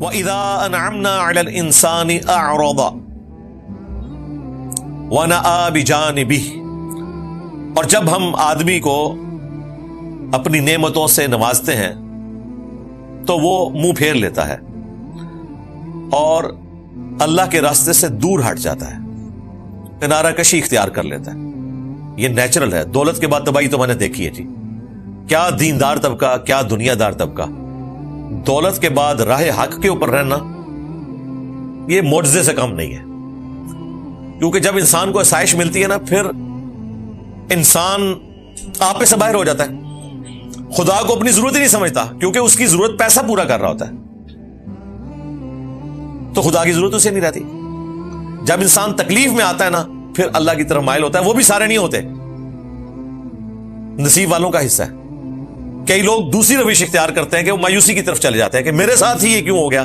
وَإِذَا أَنْعَمْنَا عَلَى الْإِنسَانِ أَعْرَضَ وَنَأَى بِجَانِبِهِ، اور جب ہم آدمی کو اپنی نعمتوں سے نوازتے ہیں تو وہ منہ پھیر لیتا ہے اور اللہ کے راستے سے دور ہٹ جاتا ہے، کنارہ کشی اختیار کر لیتا ہے۔ یہ نیچرل ہے۔ دولت کے بعد تباہی تو میں نے دیکھی ہے جی، کیا دیندار طبقہ، کیا دنیا دار طبقہ، دولت کے بعد راہ حق کے اوپر رہنا یہ معجزے سے کم نہیں ہے، کیونکہ جب انسان کو آسائش ملتی ہے نا، پھر انسان آپ پہ سے باہر ہو جاتا ہے، خدا کو اپنی ضرورت ہی نہیں سمجھتا، کیونکہ اس کی ضرورت پیسہ پورا کر رہا ہوتا ہے، تو خدا کی ضرورت اسے نہیں رہتی۔ جب انسان تکلیف میں آتا ہے نا، پھر اللہ کی طرف مائل ہوتا ہے۔ وہ بھی سارے نہیں ہوتے، نصیب والوں کا حصہ ہے۔ کئی لوگ دوسری روش اختیار کرتے ہیں کہ وہ مایوسی کی طرف چلے جاتے ہیں کہ میرے ساتھ ہی یہ کیوں ہو گیا،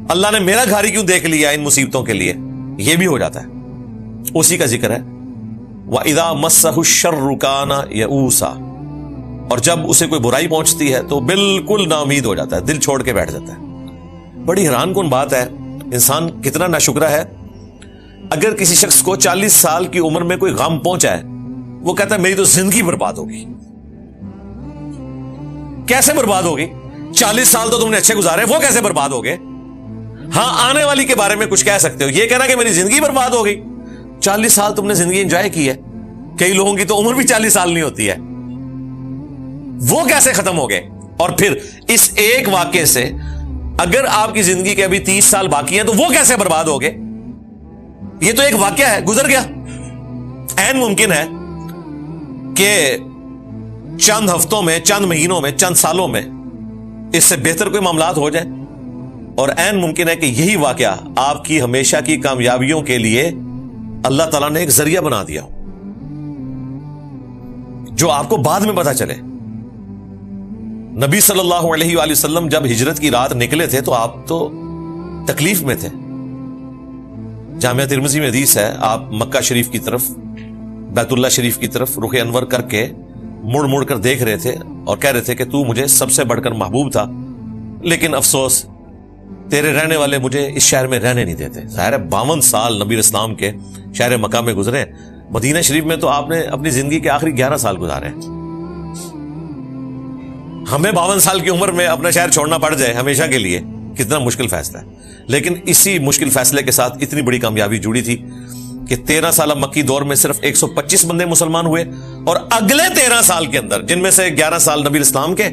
اللہ نے میرا گھر ہی کیوں دیکھ لیا ان مصیبتوں کے لیے۔ یہ بھی ہو جاتا ہے، اسی کا ذکر ہے وَإِذَا مَسَّهُ الشَّرُّ كَانَ يَئُوسًا، اور جب اسے کوئی برائی پہنچتی ہے تو بالکل نا امید ہو جاتا ہے، دل چھوڑ کے بیٹھ جاتا ہے۔ بڑی حیران کن بات ہے، انسان کتنا ناشکرا ہے۔ اگر کسی شخص کو 40 سال کی عمر میں کوئی غم پہنچا ہے، وہ کہتا ہے میری تو زندگی برباد ہوگی۔ کیسے برباد ہوگی؟ 40 سال تو تم نے اچھے گزارے، وہ کیسے برباد ہو گئے؟ ہاں، آنے والی کے بارے میں کچھ کہہ سکتے ہو، یہ کہنا کہ میری زندگی برباد ہو گئی۔ 40 سال تم نے زندگی انجوائے کی ہے، کئی لوگوں کی تو عمر بھی 40 سال نہیں ہوتی ہے، وہ کیسے ختم ہو گئے؟ اور پھر اس ایک واقعے سے اگر آپ کی زندگی کے ابھی 30 سال باقی ہیں تو وہ کیسے برباد ہو گئے؟ یہ تو ایک واقعہ ہے، گزر گیا۔ عین ممکن ہے کہ چند ہفتوں میں، چند مہینوں میں، چند سالوں میں اس سے بہتر کوئی معاملات ہو جائیں، اور عین ممکن ہے کہ یہی واقعہ آپ کی ہمیشہ کی کامیابیوں کے لیے اللہ تعالیٰ نے ایک ذریعہ بنا دیا ہو، جو آپ کو بعد میں پتا چلے۔ نبی صلی اللہ علیہ وآلہ وسلم جب ہجرت کی رات نکلے تھے تو آپ تو تکلیف میں تھے۔ جامعہ ترمذی میں حدیث ہے، آپ مکہ شریف کی طرف، بیت اللہ شریف کی طرف رخ انور کر کے مڑ مڑ کر دیکھ رہے تھے اور کہہ رہے تھے کہ تو مجھے سب سے بڑھ کر محبوب تھا، لیکن افسوس تیرے رہنے والے مجھے اس شہر میں رہنے نہیں دیتے۔ ظاہر ہے 52 سال نبی اسلام کے شہر مکہ میں گزرے، مدینہ شریف میں تو آپ نے اپنی زندگی کے آخری 11 سال گزارے ہیں۔ ہمیں 52 سال کی عمر میں اپنا شہر چھوڑنا پڑ جائے ہمیشہ کے لیے، کتنا مشکل فیصلہ ہے، لیکن اسی مشکل فیصلے کے ساتھ اتنی بڑی کامیابی جڑی تھی کہ 13 سالہ مکی دور میں صرف 125 بندے مسلمان ہوئے، اور اگلے 13 سال کے اندر، جن میں سے 11 سال نبی اسلام کے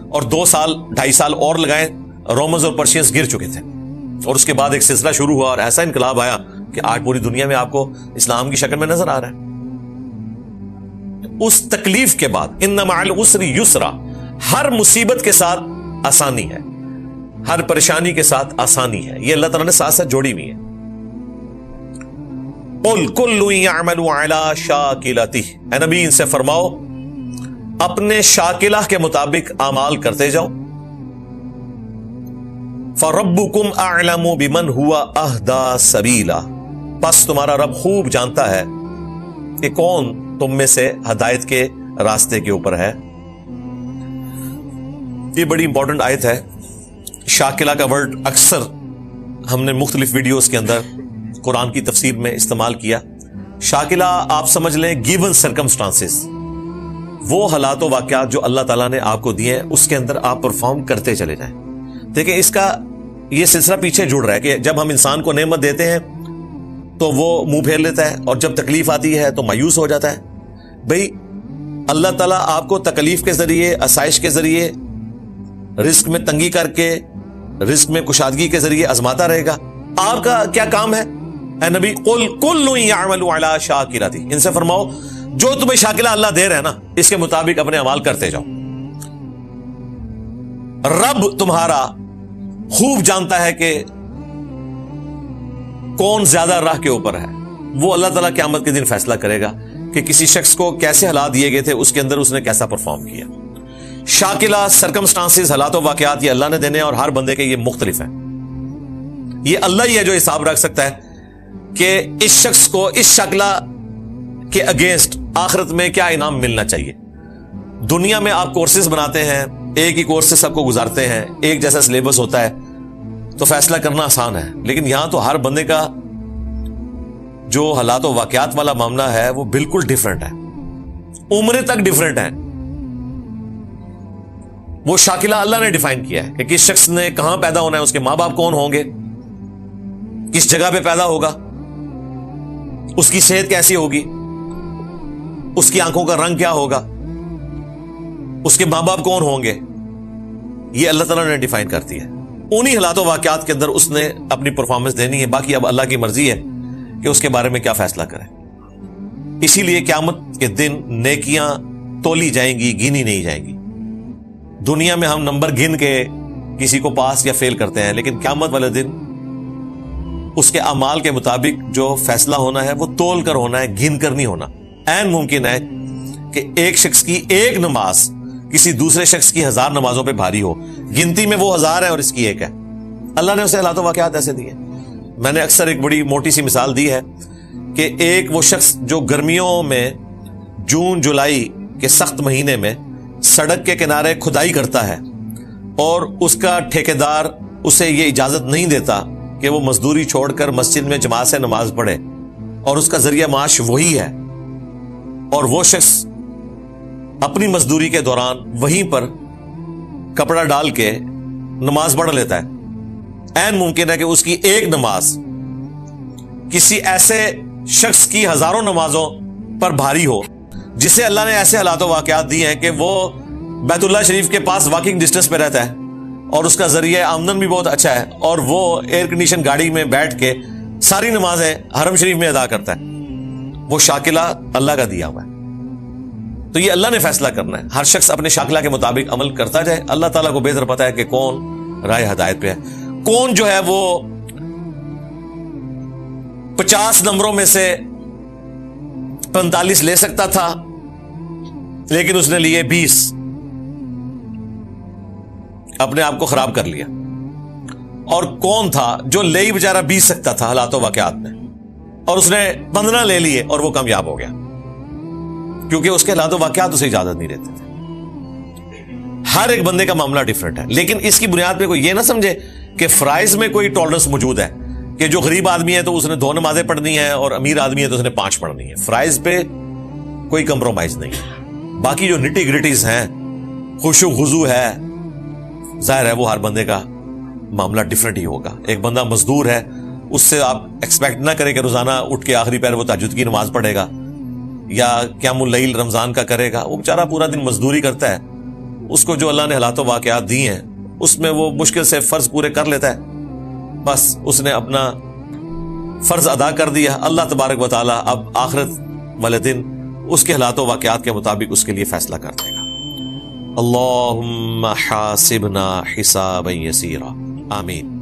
اور 2 سال 2.5 سال اور لگائے، رومنز اور پرشینز گر چکے تھے، اور اس کے بعد ایک سلسلہ شروع ہوا اور ایسا انقلاب آیا کہ آج پوری دنیا میں آپ کو اسلام کی شکل میں نظر آ رہا ہے۔ اس تکلیف کے بعد ان مع العسر یسرا، ہر مصیبت کے ساتھ آسانی ہے، ہر پریشانی کے ساتھ آسانی ہے، یہ اللہ تعالیٰ نے ساتھ ساتھ جوڑی ہوئی ہے۔ قل کل یعمل علی شاکلتہ، اے نبی ان سے فرماؤ اپنے شاکلہ کے مطابق اعمال کرتے جاؤ۔ فَرَبُّكُمْ أَعْلَمُ بِمَنْ هُوَ أَهْدَى سَبِيلًا، پس تمہارا رب خوب جانتا ہے کہ کون تم میں سے ہدایت کے راستے کے اوپر ہے۔ یہ بڑی امپورٹنٹ آیت ہے۔ شاکلہ کا ورڈ اکثر ہم نے مختلف ویڈیوز کے اندر قرآن کی تفسیر میں استعمال کیا۔ شاکلہ آپ سمجھ لیں گیون سرکمسٹانسز، وہ حالات و واقعات جو اللہ تعالیٰ نے آپ کو دیے ہیں، اس کے اندر آپ پرفارم کرتے چلے جائیں۔ دیکھیں اس کا یہ سلسلہ پیچھے جڑ رہا ہے کہ جب ہم انسان کو نعمت دیتے ہیں تو وہ منہ پھیر لیتا ہے، اور جب تکلیف آتی ہے تو مایوس ہو جاتا ہے۔ بھئی اللہ تعالیٰ آپ کو تکلیف کے ذریعے، آسائش کے ذریعے، رزق میں تنگی کر کے، رزق میں کشادگی کے ذریعے آزماتا رہے گا۔ آپ کا کیا کام ہے؟ اے نبی قل کل یعمل علی شاکلتہ، ان سے فرماؤ جو تمہیں شاکلہ اللہ دے رہے ہیں نا، اس کے مطابق اپنے اعمال کرتے جاؤ۔ رب تمہارا خوب جانتا ہے کہ کون زیادہ راہ کے اوپر ہے۔ وہ اللہ تعالیٰ قیامت کے دن فیصلہ کرے گا کہ کسی شخص کو کیسے حالات دیے گئے تھے، اس کے اندر اس نے کیسا پرفارم کیا۔ شاکلہ سرکمسٹانسز، حالات و واقعات، یہ اللہ نے دینے ہیں، اور ہر بندے کے یہ مختلف ہیں۔ یہ اللہ ہی ہے جو حساب رکھ سکتا ہے کہ اس شخص کو اس شاکلہ کے اگینسٹ آخرت میں کیا انعام ملنا چاہیے۔ دنیا میں آپ کورسز بناتے ہیں، ایک ہی کورس سے سب کو گزارتے ہیں، ایک جیسا سلیبس ہوتا ہے، تو فیصلہ کرنا آسان ہے، لیکن یہاں تو ہر بندے کا جو حالات و واقعات والا معاملہ ہے وہ بالکل ڈیفرنٹ ہے، عمریں تک ڈیفرنٹ ہے۔ وہ شاکلہ اللہ نے ڈیفائن کیا ہے کہ کس شخص نے کہاں پیدا ہونا ہے، اس کے ماں باپ کون ہوں گے، کس جگہ پہ پیدا ہوگا، اس کی صحت کیسی ہوگی، اس کی آنکھوں کا رنگ کیا ہوگا، اس کے ماں باپ کون ہوں گے، یہ اللہ تعالیٰ نے ڈیفائن کرتی ہے۔ انہی حالات و واقعات کے اندر اس نے اپنی پرفارمنس دینی ہے، باقی اب اللہ کی مرضی ہے کہ اس کے بارے میں کیا فیصلہ کرے۔ اسی لیے قیامت کے دن نیکیاں تولی جائیں گی، گنی نہیں جائیں گی۔ دنیا میں ہم نمبر گن کے کسی کو پاس یا فیل کرتے ہیں، لیکن قیامت والے دن اس کے اعمال کے مطابق جو فیصلہ ہونا ہے وہ تول کر ہونا ہے، گن کر نہیں ہونا۔ عین ممکن ہے کہ ایک شخص کی ایک نماز کسی دوسرے شخص کی 1000 نمازوں پہ بھاری ہو، گنتی میں وہ 1000 ہے اور اس کی ایک ہے۔ اللہ نے اسے حالات و واقعات ایسے دیے۔ میں نے اکثر ایک بڑی موٹی سی مثال دی ہے کہ ایک وہ شخص جو گرمیوں میں جون جولائی کے سخت مہینے میں سڑک کے کنارے کھدائی کرتا ہے اور اس کا ٹھیکیدار اسے یہ اجازت نہیں دیتا کہ وہ مزدوری چھوڑ کر مسجد میں جماعت سے نماز پڑھے، اور اس کا ذریعہ معاش وہی ہے، اور وہ شخص اپنی مزدوری کے دوران وہیں پر کپڑا ڈال کے نماز پڑھ لیتا ہے۔ عین ممکن ہے کہ اس کی ایک نماز کسی ایسے شخص کی 1000 نمازوں پر بھاری ہو، جسے اللہ نے ایسے حالات و واقعات دی ہیں کہ وہ بیت اللہ شریف کے پاس واکنگ ڈسٹنس پہ رہتا ہے اور اس کا ذریعہ آمدن بھی بہت اچھا ہے، اور وہ ایئر کنڈیشن گاڑی میں بیٹھ کے ساری نمازیں حرم شریف میں ادا کرتا ہے۔ وہ شاکلہ اللہ کا دیا ہوا ہے۔ تو یہ اللہ نے فیصلہ کرنا ہے، ہر شخص اپنے شاکلہ کے مطابق عمل کرتا جائے۔ اللہ تعالیٰ کو بہتر پتا ہے کہ کون راہ ہدایت پہ ہے، کون جو ہے وہ 50 نمبروں میں سے 45 لے سکتا تھا لیکن اس نے لیے 20، اپنے آپ کو خراب کر لیا، اور کون تھا جو لے ہی بیچارہ 20 سکتا تھا حالات و واقعات میں، اور اس نے 15 لے لیے اور وہ کامیاب ہو گیا، کیونکہ اس کے حالات و واقعات اسے اجازت نہیں دیتے تھے۔ ہر ایک بندے کا معاملہ ڈیفرنٹ ہے، لیکن اس کی بنیاد پہ کوئی یہ نہ سمجھے کہ فرائض میں کوئی ٹالرنس موجود ہے، کہ جو غریب آدمی ہے تو اس نے 2 نمازیں پڑھنی ہیں اور امیر آدمی ہے تو اس نے 5 پڑھنی ہے۔ فرائض پہ کوئی کمپرومائز نہیں ہے۔ باقی جو نٹی گریٹیز ہیں، خشوع خضوع ہے، ظاہر ہے وہ ہر بندے کا معاملہ ڈیفرنٹ ہی ہوگا۔ ایک بندہ مزدور ہے، اس سے آپ ایکسپیکٹ نہ کریں کہ روزانہ اٹھ کے آخری پہر وہ تہجد کی نماز پڑھے گا یا قیام اللیل رمضان کا کرے گا۔ وہ بیچارہ پورا دن مزدوری کرتا ہے، اس کو جو اللہ نے حالات و واقعات دی ہیں اس میں وہ مشکل سے فرض پورے کر لیتا ہے، بس اس نے اپنا فرض ادا کر دیا۔ اللہ تبارک و تعالیٰ اب آخرت والے دن اس کے حالات و واقعات کے مطابق اس کے لیے فیصلہ کر دے گا۔ اللہم حاسبنا حسابا یسیرا، آمین۔